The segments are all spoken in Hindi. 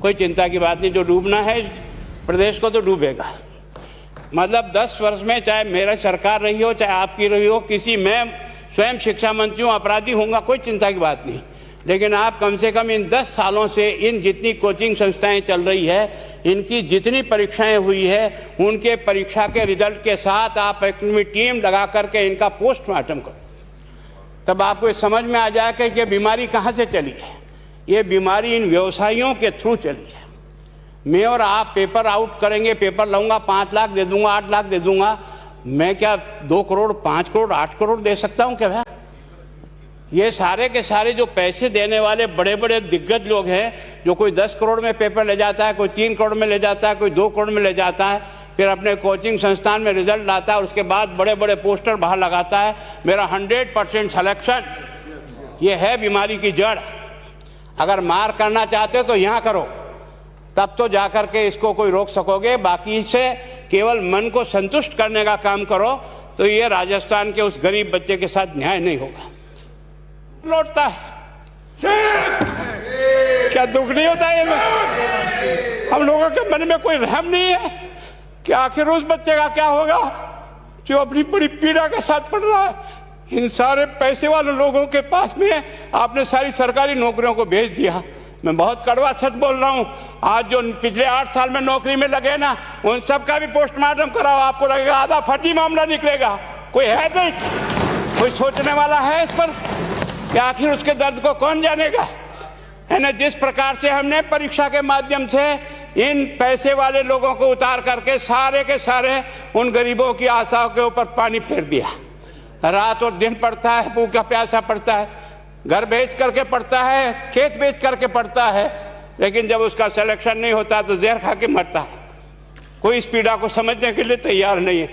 कोई चिंता की बात नहीं, जो डूबना है प्रदेश को तो डूबेगा। मतलब 10 वर्ष में चाहे मेरा सरकार रही हो चाहे आपकी रही हो, किसी मैं स्वयं शिक्षा मंत्री हूँ, अपराधी होऊंगा, कोई चिंता की बात नहीं। लेकिन आप कम से कम इन 10 सालों से इन जितनी कोचिंग संस्थाएं चल रही है, इनकी जितनी परीक्षाएं हुई है, उनके परीक्षा के रिजल्ट के साथ आप एक टीम लगा करके इनका पोस्टमार्टम करो, तब आपको समझ में आ जाएगा कि ये बीमारी कहाँ से चली है। ये बीमारी इन व्यवसायियों के थ्रू चली है। मैं और आप पेपर आउट करेंगे, पेपर लाऊंगा, 5 लाख दे दूंगा, 8 लाख दे दूंगा, मैं क्या 2 करोड़ 5 करोड़ 8 करोड़ दे सकता हूं क्या? ये सारे के सारे जो पैसे देने वाले बड़े बड़े दिग्गज लोग हैं, जो कोई 10 करोड़ में पेपर ले जाता है, कोई 3 करोड़ में ले जाता है, कोई 2 करोड़ में ले जाता है, फिर अपने कोचिंग संस्थान में रिजल्ट लाता है और उसके बाद बड़े बड़े पोस्टर बाहर लगाता है, मेरा 100% सिलेक्शन। ये है बीमारी की जड़। अगर मार करना चाहते हो तो यहाँ करो, तब तो जाकर के इसको कोई रोक सकोगे। बाकी से केवल मन को संतुष्ट करने का काम करो तो ये राजस्थान के उस गरीब बच्चे के साथ न्याय नहीं होगा। लौटता है क्या दुख नहीं होता है? हम लोगों के मन में कोई रहम नहीं है कि आखिर उस बच्चे का क्या होगा जो अपनी बड़ी पीड़ा के साथ पढ़ रहा है। इन सारे पैसे वाले लोगों के पास में आपने सारी सरकारी नौकरियों को भेज दिया। मैं बहुत कड़वा सच बोल रहा हूं। आज जो पिछले 8 साल में नौकरी में लगे ना, उन सब का भी पोस्टमार्टम कराओ, आपको लगेगा आधा फर्जी मामला निकलेगा। कोई है नहीं, कोई सोचने वाला है इस पर कि आखिर उसके दर्द को कौन जानेगा? है ना, जिस प्रकार से हमने परीक्षा के माध्यम से इन पैसे वाले लोगों को उतार करके सारे के सारे उन गरीबों की आशाओं के ऊपर पानी फेर दिया। रात और दिन पढ़ता है, भूखा प्यासा पढ़ता है, घर बेच करके पढ़ता है, खेत बेच करके पढ़ता है, लेकिन जब उसका सिलेक्शन नहीं होता तो जहर खा के मरता है। कोई इस पीड़ा को समझने के लिए तैयार नहीं है।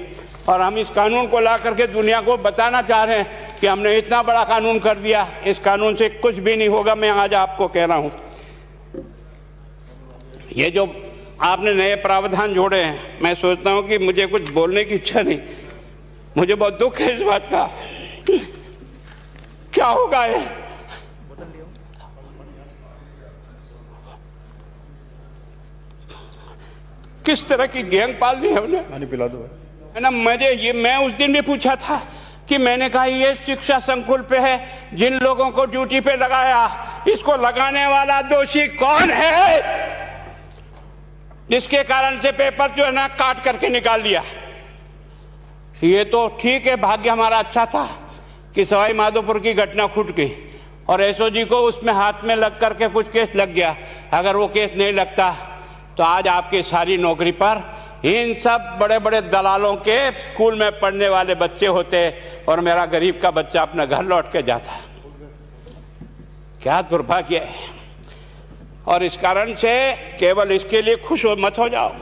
और हम इस कानून को ला करके दुनिया को बताना चाह रहे हैं कि हमने इतना बड़ा कानून कर दिया, इस कानून से कुछ भी नहीं होगा। मैं आज आपको कह रहा हूं, ये जो आपने नए प्रावधान जोड़े हैं, मैं सोचता हूं कि मुझे कुछ बोलने की इच्छा नहीं, मुझे बहुत दुख है इस बात का। क्या होगा ये? किस तरह की गैंग पालनी है हमने? पानी पिला दो है ना। मैं उस दिन भी पूछा था कि मैंने कहा ये शिक्षा संकुल पे है, जिन लोगों को ड्यूटी पे लगाया, इसको लगाने वाला दोषी कौन है, जिसके कारण से पेपर जो है ना काट करके निकाल दिया। ये तो ठीक है, भाग्य हमारा अच्छा था कि सवाई माधोपुर की घटना फूट गई और एसओजी को उसमें हाथ में लग करके कुछ केस लग गया। अगर वो केस नहीं लगता तो आज आपकी सारी नौकरी पर इन सब बड़े बड़े दलालों के स्कूल में पढ़ने वाले बच्चे होते और मेरा गरीब का बच्चा अपना घर लौट के जाता। क्या दुर्भाग्य है। और इस कारण से केवल इसके लिए खुश मत हो जाओ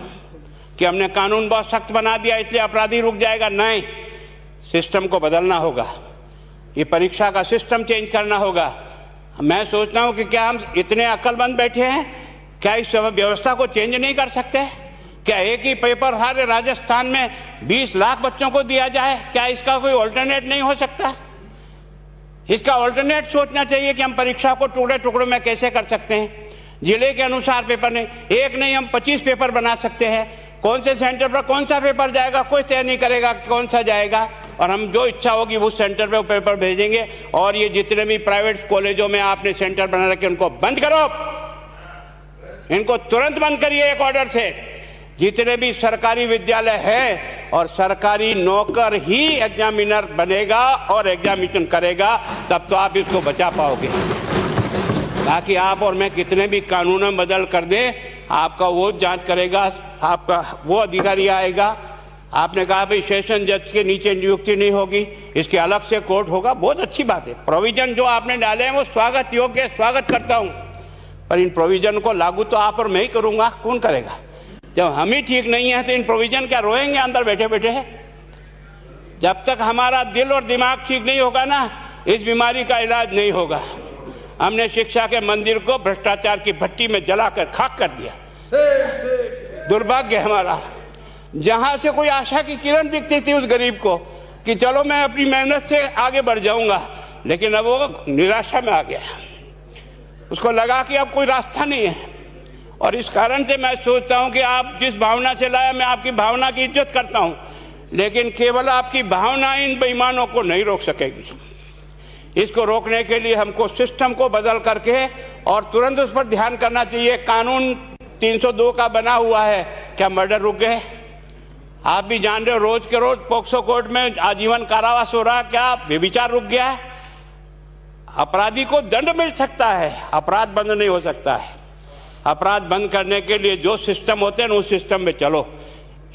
कि हमने कानून बहुत सख्त बना दिया इसलिए अपराधी रुक जाएगा। नहीं, सिस्टम को बदलना होगा, ये परीक्षा का सिस्टम चेंज करना होगा। मैं सोचता हूं कि क्या हम इतने अक्लमंद बैठे हैं, क्या इस व्यवस्था को चेंज नहीं कर सकते? क्या एक ही पेपर हर राजस्थान में 20 लाख बच्चों को दिया जाए? क्या इसका कोई ऑल्टरनेट नहीं हो सकता? इसका ऑल्टरनेट सोचना चाहिए कि हम परीक्षा को टुकड़े टुकड़ों में कैसे कर सकते हैं। जिले के अनुसार पेपर नहीं, एक नहीं हम 25 पेपर बना सकते हैं। कौन से सेंटर पर कौन सा पेपर जाएगा कोई तय नहीं करेगा कौन सा जाएगा, और हम जो इच्छा होगी उस सेंटर पे पेपर भेजेंगे। और ये जितने भी प्राइवेट कॉलेजों में आपने सेंटर बना रखे उनको बंद करो, इनको तुरंत बंद करिए एक ऑर्डर से। जितने भी सरकारी विद्यालय है और सरकारी नौकर ही एग्जामिनर बनेगा और एग्जामिनेशन करेगा, तब तो आप इसको बचा पाओगे। ताकि आप और मैं कितने भी कानून बदल कर दें, आपका वो जांच करेगा, आपका वो अधिकारी आएगा। आपने कहा भाई सेशन जज के नीचे नियुक्ति नहीं होगी, इसके अलग से कोर्ट होगा, बहुत अच्छी बात है। प्रोविजन जो आपने डाले हैं वो स्वागत योग्य, स्वागत करता हूं, पर इन प्रोविजन को लागू तो आप और मैं ही करूंगा, कौन करेगा? जब हम ही ठीक नहीं है तो इन प्रोविजन क्या रोएंगे अंदर बैठे बैठे? जब तक हमारा दिल और दिमाग ठीक नहीं होगा ना, इस बीमारी का इलाज नहीं होगा। हमने शिक्षा के मंदिर को भ्रष्टाचार की भट्टी में जलाकर खाक कर दिया। दुर्भाग्य हमारा, जहां से कोई आशा की किरण दिखती थी उस गरीब को कि चलो मैं अपनी मेहनत से आगे बढ़ जाऊंगा, लेकिन अब वो निराशा में आ गया। उसको लगा कि अब कोई रास्ता नहीं है और इस कारण से मैं सोचता हूं कि आप जिस भावना से लाया, मैं आपकी भावना की इज्जत करता हूं, लेकिन केवल आपकी भावना इन बेईमानों को नहीं रोक सकेगी। इसको रोकने के लिए हमको सिस्टम को बदल करके और तुरंत उस पर ध्यान करना चाहिए। कानून 302 का बना हुआ है, क्या मर्डर रुक गए? आप भी जान रहे हो, रोज के रोज पोक्सो कोर्ट में आजीवन कारावास हो रहा, क्या व्यभिचार रुक गया है? अपराधी को दंड मिल सकता है, अपराध बंद नहीं हो सकता है। अपराध बंद करने के लिए जो सिस्टम होते हैं उस सिस्टम में चलो।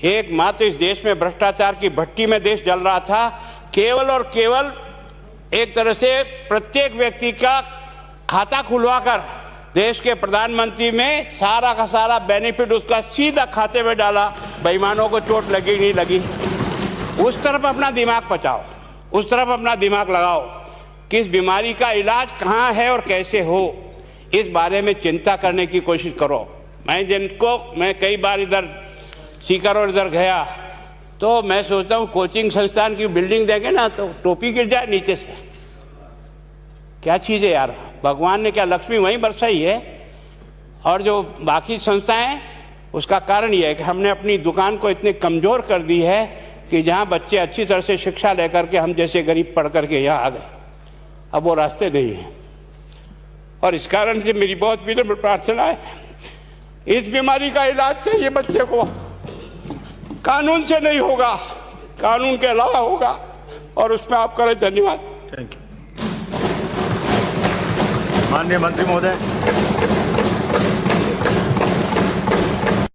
एकमात्र इस देश में भ्रष्टाचार की भट्टी में देश जल रहा था, केवल और केवल एक तरह से प्रत्येक व्यक्ति का खाता खुलवाकर देश के प्रधानमंत्री में सारा का सारा बेनिफिट उसका सीधा खाते में डाला। बेईमानों को चोट लगी नहीं लगी, उस तरफ अपना दिमाग बचाओ, उस तरफ अपना दिमाग लगाओ। किस बीमारी का इलाज कहाँ है और कैसे हो, इस बारे में चिंता करने की कोशिश करो। मैं कई बार इधर सीकर और इधर गया तो मैं सोचता हूँ कोचिंग संस्थान की बिल्डिंग देंगे ना तो टोपी गिर जाए नीचे से। क्या चीज़ है यार, भगवान ने क्या लक्ष्मी वहीं बरसाई है? और जो बाकी संस्थाएं, उसका कारण यह है कि हमने अपनी दुकान को इतनी कमज़ोर कर दी है कि जहाँ बच्चे अच्छी तरह से शिक्षा लेकर के हम जैसे गरीब पढ़ करके यहाँ आ गए, अब वो रास्ते नहीं हैं। और इस कारण से मेरी बहुत विनम्र प्रार्थना है, इस बीमारी का इलाज चाहिए बच्चे को, कानून से नहीं होगा, कानून के अलावा होगा, और उसमें आप करें। धन्यवाद। Thank you. माननीय मंत्री महोदय।